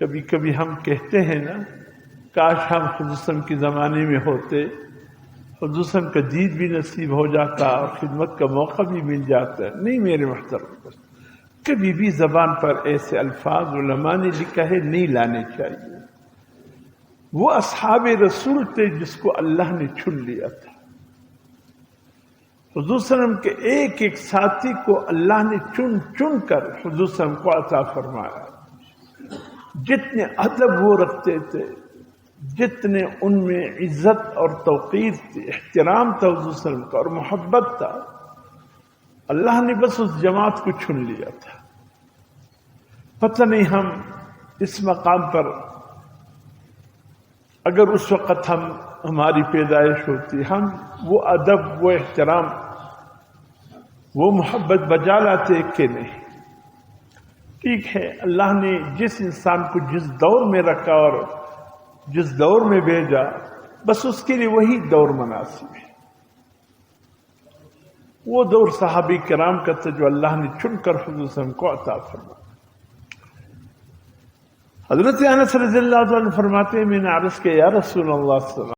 کبھی کبھی ہم کہتے ہیں نا کاش ہم حضور صلی اللہ علیہ وسلم کے زمانے میں ہوتے، حضور صلی اللہ علیہ وسلم کا دید بھی نصیب ہو جاتا اور خدمت کا موقع بھی مل جاتا. نہیں میرے محترم، کبھی بھی زبان پر ایسے الفاظ علماء نے لکھا ہے نہیں لانے چاہیے. وہ اصحاب رسول تھے جس کو اللہ نے چن لیا تھا. حضور صلی اللہ علیہ وسلم کے ایک ایک ساتھی کو اللہ نے چن چن کر حضور صلی اللہ علیہ وسلم کو عطا فرمایا. جتنے ادب وہ رکھتے تھے، جتنے ان میں عزت اور توقیر تھی، احترام تھا حضور صلی اللہ علیہ وسلم کا اور محبت تھا، اللہ نے بس اس جماعت کو چن لیا تھا. پتہ نہیں ہم اس مقام پر اگر اس وقت ہماری پیدائش ہوتی، ہم وہ ادب، وہ احترام، وہ محبت بجا لاتے کہ نہیں. ٹھیک ہے، اللہ نے جس انسان کو جس دور میں رکھا اور جس دور میں بھیجا، بس اس کے لیے وہی دور مناسب ہے. وہ دور صحابہ کرام کا تھا جو اللہ نے چن کر حضور صلی اللہ علیہ وسلم کو عطا فرمایا. حضرت انس رضی اللہ عنہ فرماتے ہیں میں نے عرض کیا یا رسول اللہ صلی اللہ علیہ وسلم